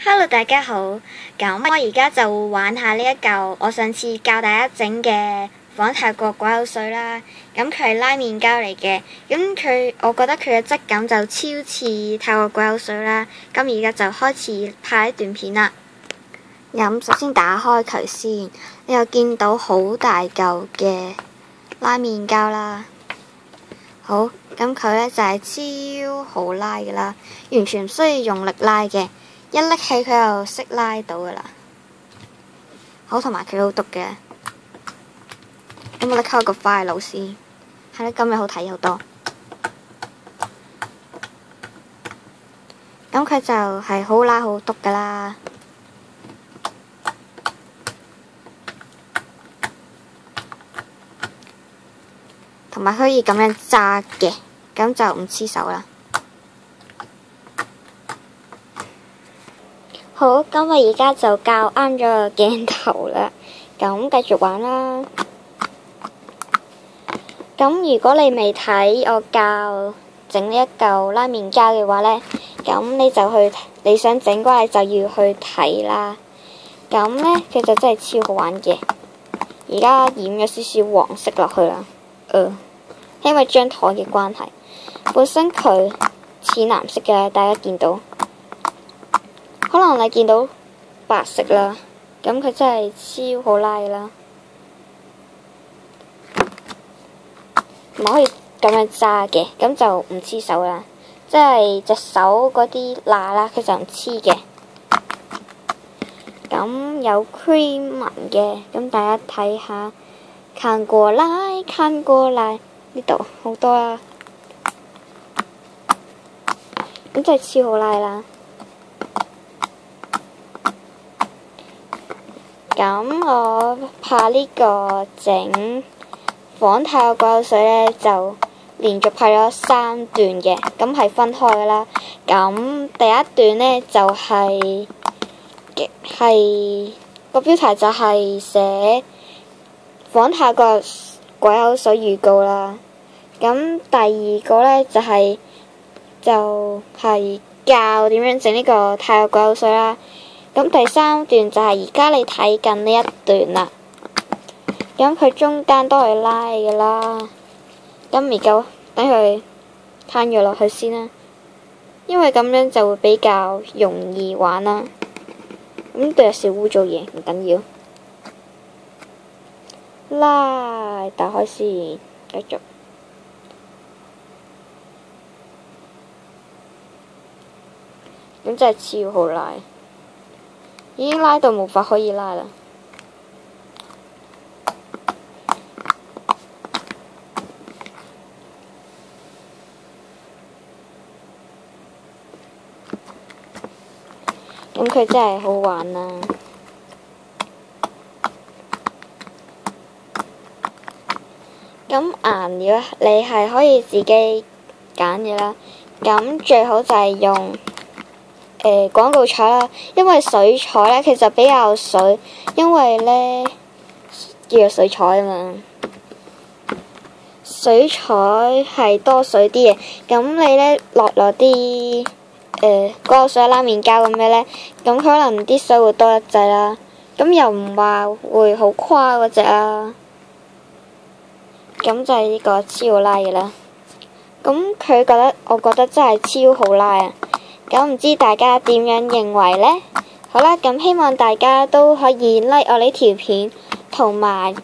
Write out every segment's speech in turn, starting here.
Hello， 大家好。咁我而家就會玩下呢一嚿我上次教大家整嘅仿泰國鬼口水啦。咁佢係拉麵膠嚟嘅，咁我覺得佢嘅質感就超似泰國鬼口水啦。咁而家就開始拍一段片啦。咁首先打開佢先，你又見到好大嚿嘅拉麵膠啦。好，咁佢呢就係超好拉嘅啦，完全唔需要用力拉嘅。一拎起佢就識拉到噶啦，好，同埋佢好篤嘅。咁我拎開個快爐先，係啦，今日好睇好多。咁佢就係好拉好篤噶啦，同埋可以咁樣揸嘅，咁就唔黐手啦。好，咁我而家就校啱咗個鏡頭啦，咁繼續玩啦。咁如果你未睇我教整呢一嚿拉麵膠嘅話呢，咁你想整嘅話，你就要去睇啦。咁呢，佢就真係超好玩嘅。而家染咗少少黃色落去啦，因為張台嘅關係，本身佢似藍色嘅，大家見到。可能你見到白色啦，咁佢真係超好拉啦，唔可以咁樣揸嘅，咁就唔黐手啦。即係隻手嗰啲罅啦，佢就唔黐嘅。咁有 cream 紋嘅，咁大家睇下，看過來，看過來，呢度好多啦，咁真係超好拉啦。咁我拍呢個整仿泰國鬼口水呢，就連續拍咗3段嘅，咁係分開噶啦。咁第一段呢，就係個標題就係寫仿泰國鬼口水預告啦。咁第二個呢，就係教點樣整呢個泰國鬼口水啦。咁第3段就係而家你睇緊呢一段啦，咁佢中間都係拉嘅啦。咁而家等佢攤咗落去先啦，因為咁樣就會比較容易玩啦。咁都有少污糟嘢，唔緊要。拉，打開先，繼續。咁真係超好拉。已經拉到無法可以拉啦。咁佢真係好玩啦。咁顏料你係可以自己揀嘅啦。咁最好就係用廣告彩啦，因為水彩呢，其實比較水，因為呢叫做水彩啊嘛。水彩係多水啲嘅，咁你呢落啲鬼口水拉麵膠咁樣呢，咁可能啲水會多一劑啦，咁又唔話會好誇嗰隻啊。咁就係呢個超好拉嘅啦。咁我覺得真係超好拉啊！咁唔知大家點樣認為呢？好啦，咁希望大家都可以 like 我呢條片，同埋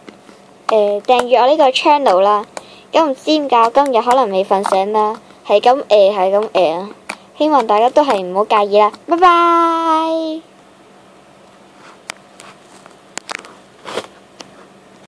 訂閱我呢個 channel 啦。咁唔知點解我今日可能未瞓醒啦，係咁啊！希望大家都係唔好介意啦，拜拜。